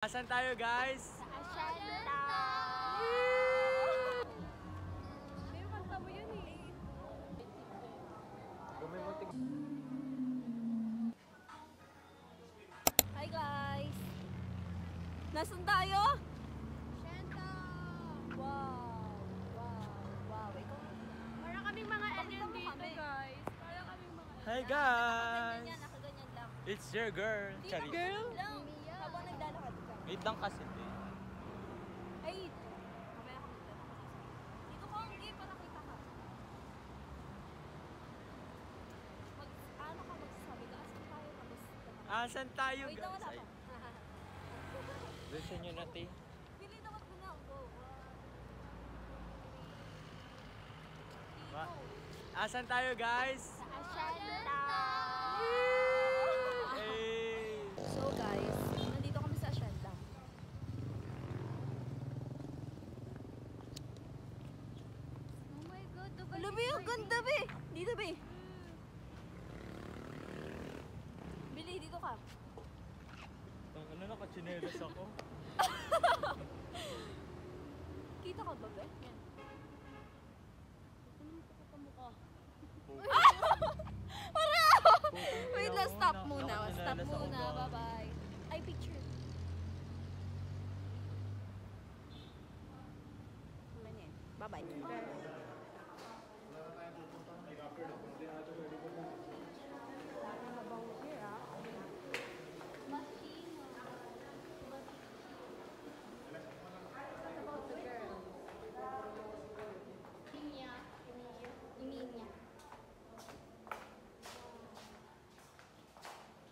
Asan tayo, guys? Sa Asyenda! May kanta mo yun eh. Hi guys! Nasaan tayo? Asyenda! Wow! Wow! Ikaw? Parang kaming mga alien dito guys. Parang kaming mga alien. Hi, guys! Nakaganyan lang. It's your girl, Charis. Girl? Lang. Habang naglalakad ka. Wait lang kasi. Ay! Mamaya kami dito. Dito ko ang gay para kita ka. Ano ka magsasabi ka? Asan tayo tapos? Asan tayo, Wait, guys? wala Ay, pa. gusto nyo natin. Pili naman ko na. Go. Asan tayo, guys? Sa Asyenda! Hey! So guys, nandito kami sa Asyenda. Oh my God, alam mo yung ganda be! Dito be! Bili, dito ka. Ano na, kachinelas ako? Kita ka ba be? Yan. Wait lang, stop muna. Stop muna, bye-bye. Ay, picture. Bye-bye.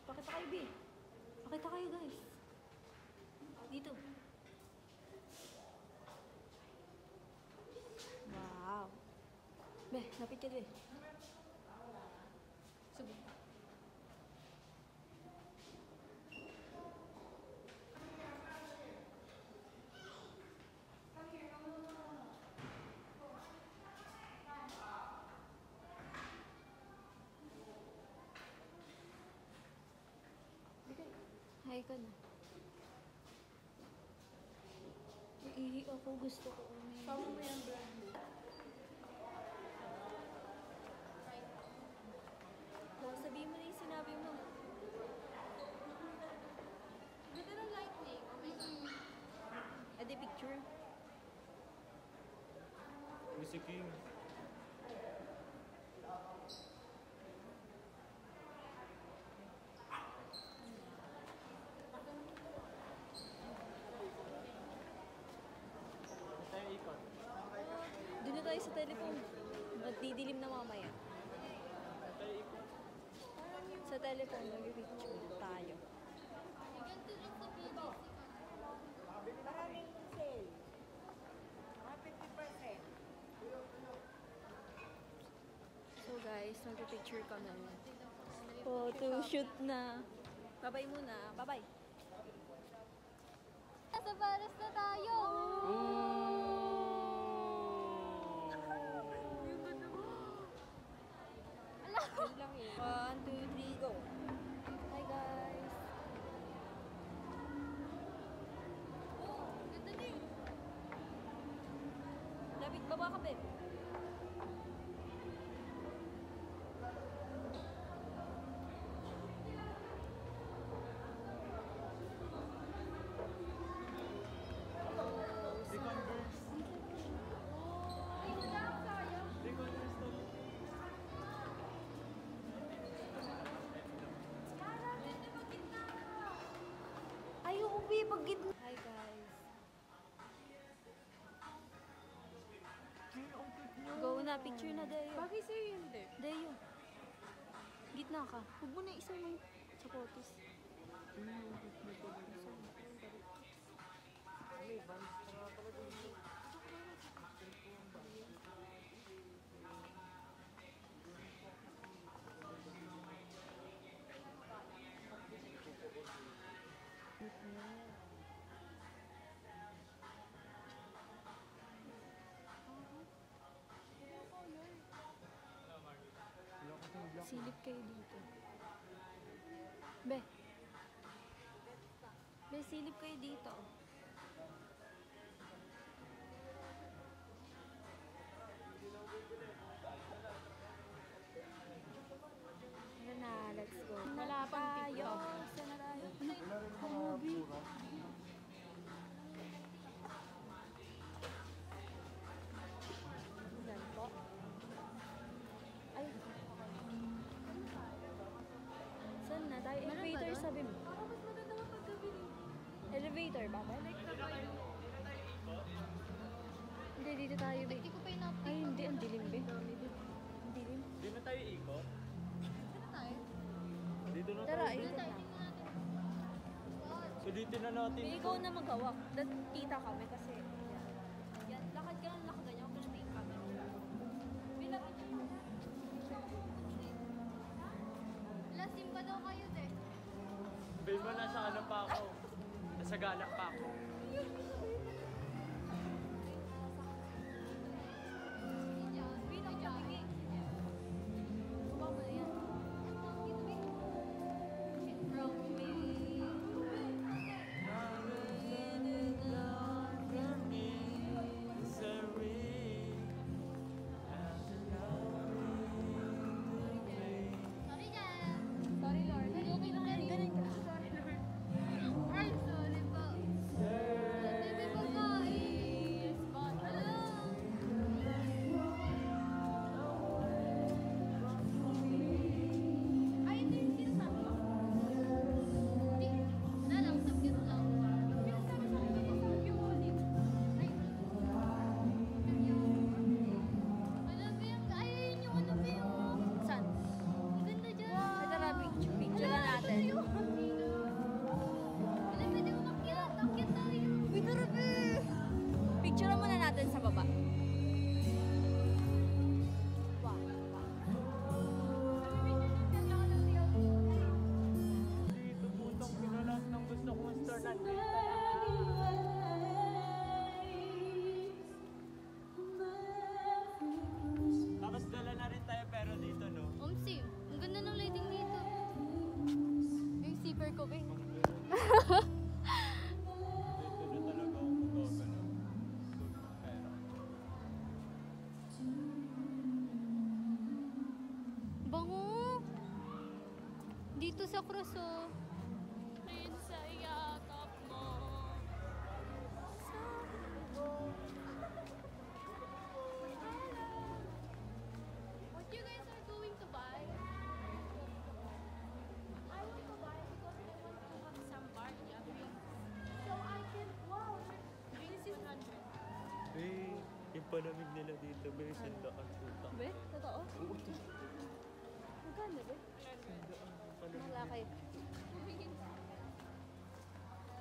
Pakita kayo, B. Pakita kayo, guys. Dito. Wow. Be, napit ka, be. Subo. Hi ka na. Iihi ako, gusto ko. Tama mo yung brand mo. Sabihin mo na yung sinabi mo. Ganda ng lightning. Oh my God. Ede picture. Mr. King. Doon na tayo sa telephone. Magdidilim na mamaya. Sa telephone, mag-picture tayo. Maraming sale. Mga 50%. So guys, mag-picture kami. Photo shoot na. Bye-bye muna. Bye-bye. Nasa Paris na tayo! Lang eh. 1, 2, 3, go! Hi guys! Oh, ganda din! David, baba ka, babe! Ay, ubi, pag gitna. Hi, guys. Go na, picture na, Dayo. Bagay sa'yo yun, de. Dayo. Gitna ka. Huwag mo na isa mo sa photos. Silip kayo dito. Be. Be, Silip kayo dito. Tara na, let's go. Wala pang tayo. TikTok. Saan na tayo? Movie. Yan po. Ay. Saan na tayo? Meron ba Elevator doon? sabi mo. Parang mas maganda nga paggabi. Elevator ba? Like na kayo. Hindi, dito tayo. Be. Hindi ko pa inap. Ay, hindi. Ang dilim, be. Ang dilim. Di na tayo ikot? Ano tayo? Dito na Tara, tayo. ikot na. So dito na natin. May ikaw na maghawak. Tita kami kasi. Yan. Lakad ka lang, lakad ganyan. Ako na yung camera. Bilapit niyo yun. Lasim pa daw kayo, te. Babe mo, nasa ano pa ako. Nasa gala pa ako. Wait, ako tabingin. Suba mo na yan. From me. Sorry, Jan. Sorry, Lord. Okay lang yan. Ganun ka. Ay, sorry po. Sabi ko guys. Hello. Ay, ito yung sinasabi mo. Hindi. Wala lang, sabit lang. Sinasabi sa akin, sinasabi yung ulit. Ay. Alam mo yung, ay, yun yung ano ba yung. Saan? Ang ganda dyan. Ay, tara, picture. Picture na natin. Wala, pwede mo makyat. Akyat tayo. Uy, tara, be. Picture muna natin sa baba. Wow. Dito putang pinalas ng gusto kong store nandito. Tapos dala na rin tayo pero dito no. Omsi, ang ganda ng lighting dito. Yung zipper ko, be. Dito na talaga ako magagano. Pero Bango! Dito sa cross, oh. Rin sa yakap mo. What you guys are going to buy? I want to buy because I want to have some barnya drinks. So I can, wow, this is 100. Babe, yung palamig nila dito, babe, sandaan putang. Be, totoo? Oo, ito. Magkano, be? Sandaan, yung palamig Wala nila. kayo.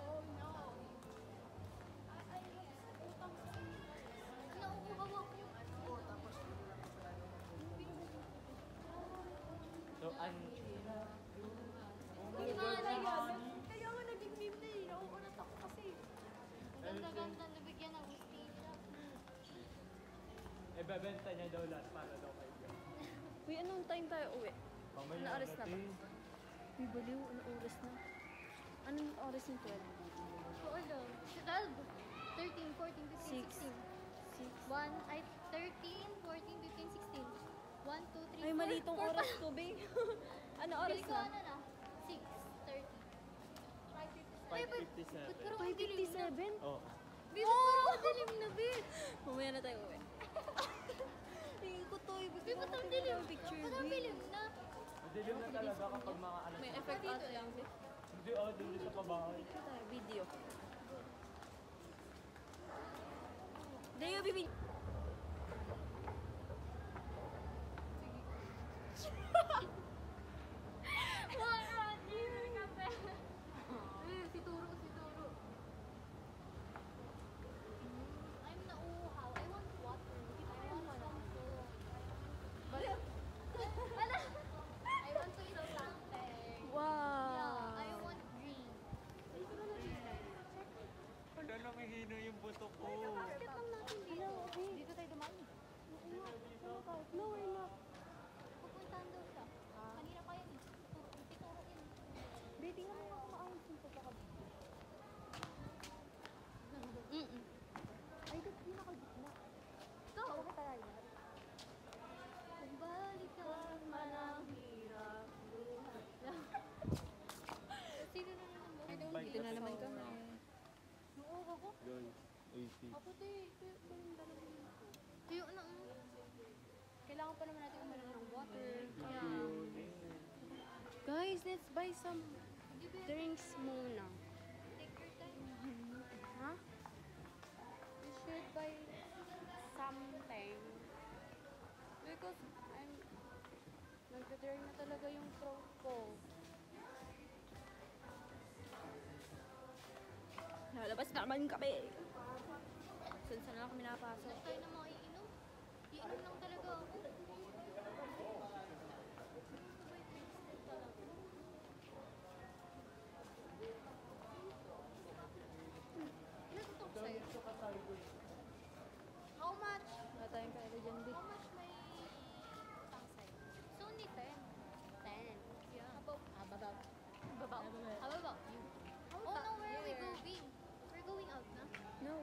Oh no. Nauuhawak yung ano. Tapos So, Di ba, kaya nga naging meme na eh. Nauunat ako kasi. Ganda-ganda, nabigyan ng hustisya. eh, bebenta niya daw lahat para daw kayo. Uy, anong time tayo uwi? Mamaya Ano oras na ba? natin. Uy, baliw. Anong oras na? Anong oras yung 12? Oo, alam. 12, 13, 14, 15, Six. 16. 1, ay, 13, 14, 15, 16. 1, 2, 3, 4. Ay, malitong oras ko, be. Ano oras Pili ko na? ano na? 6:30. 5:57. Pero ang dilim na. 5:57? Oo. Bibi, parang ang dilim na, Bibi. Mamaya na tayo uwi. Tingin ko to, ibig Bibi, ba't ang dilim? picture, Parang be. dilim na. Madilim na talaga kapag mga alas. May effect Dito ata lang. lang, be. Hindi, dito sa pabahay. Picture tayo, video. Dayo, bibi. Wala, dear kape. Si Turo, si Turo. I'm nauuhaw. I want water. I want some food. Wala. I want to eat something. Wow. Yeah, I want green. Wala nang hihino yung buto ko. Bakit lang natin dito? Dito tayo dumaan. No, we're not. Pupuntahan daw siya. Kanina pa yan eh. Ituro yan. Be, tingnan mo ako maayos yung pagkakabit. 80. Ako di, parinda na rin ako. Tuyo na. Kailangan pa naman natin uminom ng water. Kaya, Yun. guys, let's buy some drinks muna. Take your time. Huh? We should buy something. Because nagda-dry na talaga yung throat ko. Lalabas na naman kami. Saan saan na kami napasok? Last tayo na mga iinom. Iinom lang talaga ako. Nagtutok sa'yo. How much? Wala tayong pera dyan, Vic. How much may utang sa'yo? So, only 10. 10. Yeah. How about you? How about you? Oh no, where are we going? We're going out na. No.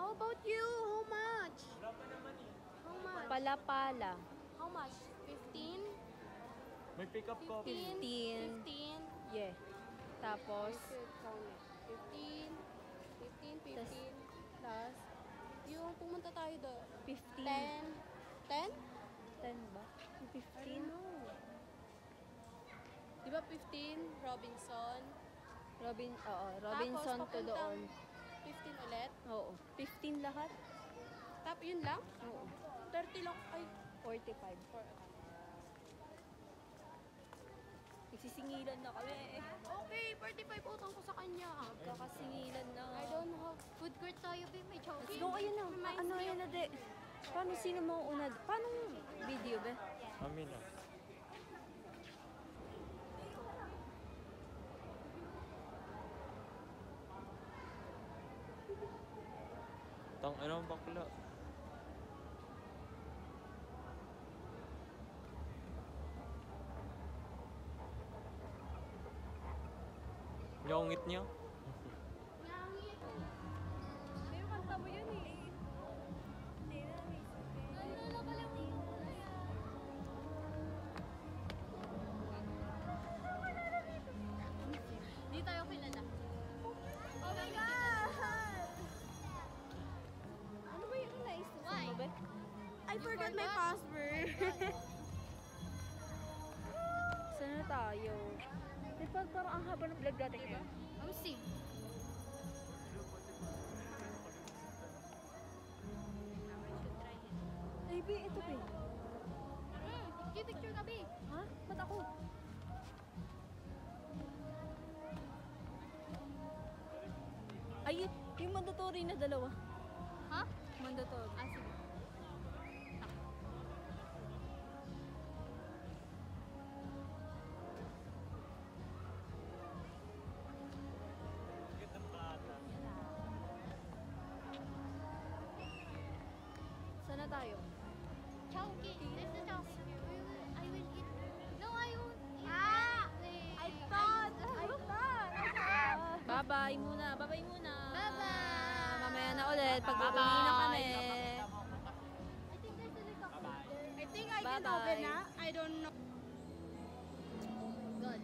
How about you? How much? How much? Pala-pala. How much? 15? May pick-up coffee. 15. 15? Yeah. Tapos, 15, 15, 15, plus, yung pumunta tayo doon. 15. 10? 10? 10 ba? 15? Di ba 15? Robinson? Robinson Tapos, to doon. 15 ulit? Oo. 15 lahat? Tapos yun lang? Oo. 30 lang. Ay, 45. Nagsisingilan na kami. okay, 45 utang ko sa kanya. Kakasingilan na. I don't have. Food court tayo, babe. May chow. Let's go, ayun na. Ano yan na, de? Paano sino mauuna? Paano video, be? Amin na. Tang ano bakla. Nyongit niya. Pero kanta mo yun eh. Di tayo kilala. Oh my God! Ano ba yung naisip mo, be? I forgot my password. Saan na tayo? Di ba parang ang haba ng vlog natin yun? I'm sick. Ay, be, ito, be. Give picture ka, babe. Ha? Ba't ako? Ay, yung mandatory na dalawa. Ha? Mandatory. Ah, sige. Saan na tayo? Chowking. There's the chowking here. I will eat. No, I won't eat. I thought! Bye-bye muna. Bye-bye muna. Bye-bye. Mamaya na ulit. Pag uwi na kami. I think there's a helicopter there. I think I can Bye-bye. open na. I don't know. Good.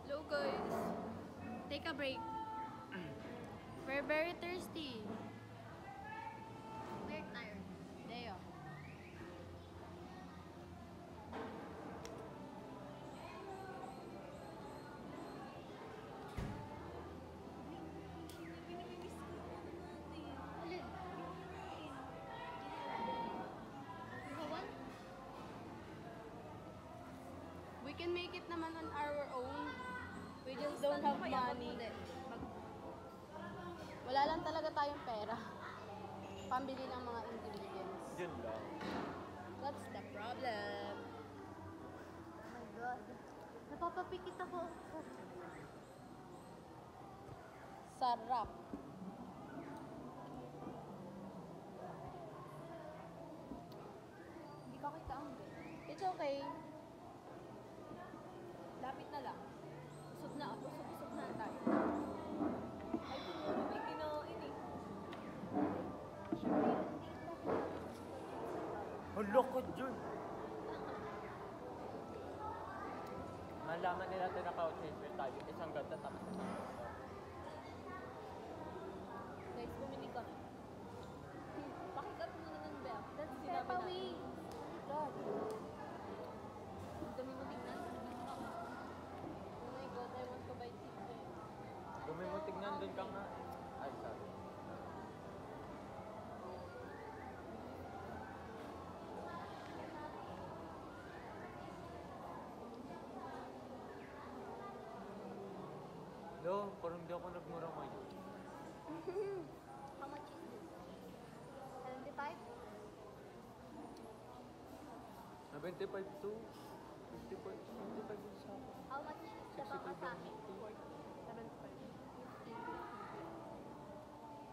Hello guys. Take a break. We're very thirsty. We're tired. Deo. Alin? Kawan? We can make it naman on our own. We just don't have money. Wala lang talaga tayong pera. Pambili ng mga ingredients. Yun lang. That's the problem. Oh my God. Napapapikit ako. Sarap. Hindi ka kita ang It's okay. Lapit na lang. Usog na ako. Usog na tayo. Ay, siguro may kinain eh. Hala ka dyan! Malaman nila tayo naka-outside tayo. Isang ganda tapos isang ganda. Guys, bumili kami. parang di ako nagmura ngayon. How much is this? 75? 75 to 55 din sa akin. How much is the 65 pamasahe? lang. 75.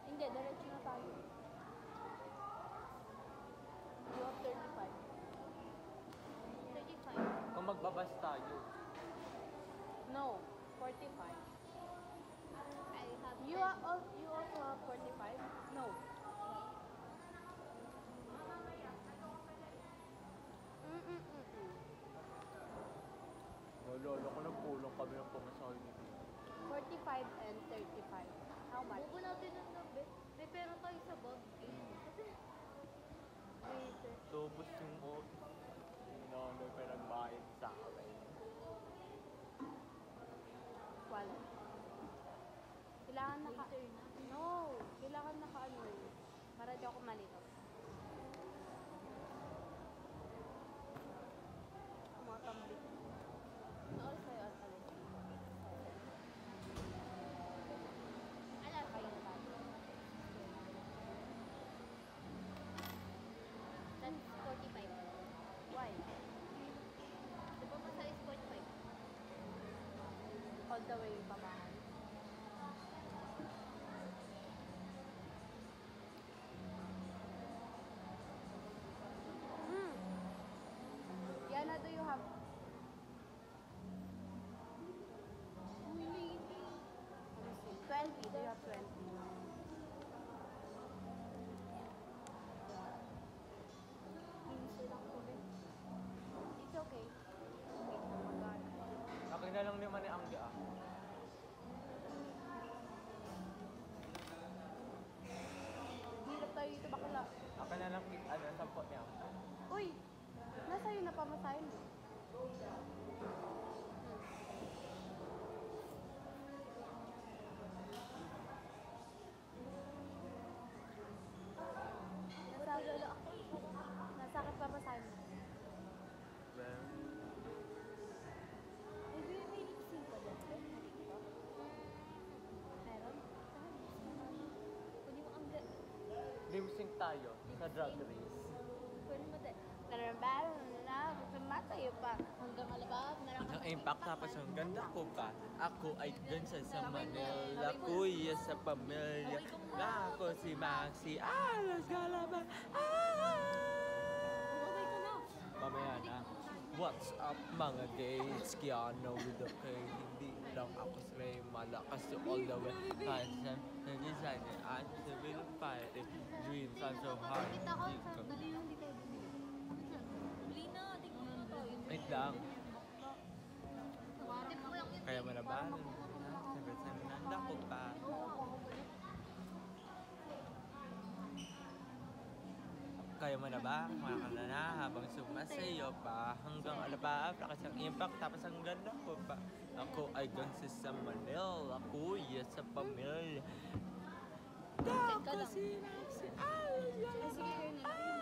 Hindi, diretso na tayo. You have 35. 35. Kung magbabas tayo, No, 45. I have You 10. you also have 45? No. nalala ko nagkulang kami ng pamasahe ni Tito. 45 and 35. How much? Bubo natin ng gabi. May pera tayo sa bag. Wait. Tubos yung office. Nanay pa nagbayad sa akin. Wallet. Kailangan naka... Later na. No. Kailangan naka ano yun. Para di ako malito. Mga tambik. All sa'yo at ano. Alam kayo na tayo. That's 45. Why? The pamasahe is 45. All the way pabahan. Yana, do you have... Really? 20. Do you have 20? It's okay. Wait, magkano? Akin na lang naman ni Angge ah. Hirap tayo dito bakla. Akin na lang sampo niya. Uy! Nasa yun na pamasahin mo. Nasa akin pamasahin mo. Well, May lipsing pa dyan. Meron? Kunin mo ang lip sync tayo sa Drag Race. Kunin mo din. Narambaro na, matayo pa. Hanggang alabab, marami Ang impact tapos ang ganda ko pa. Ako ay gansa sa Manila, kuya sa pamilya. Ako si Maxi, alas galaban. Okay ka na. Mamaya na. What's up mga gays? Kiano with the K. Hindi lang ako slay malakas to all the way. Kasi na-design at the will fight it. Dreams are so hard. Kita ko, Think of- dali lang, di tayo bumili. Dali na, tingnan mo na tayo. Wait lang. Tip mo lang yun. Kaya malabanan. Sabi sa nanda ko pa. Kaya mo na ba? Kumakan na na habang sumasayo pa. Hanggang alabab, lakas ang impact. Tapos ang ganda ko pa. Ako ay gansa sa Manila. Kuya sa pamilya. Check ka Ako lang. si Maxi. Ay, Sige, yun.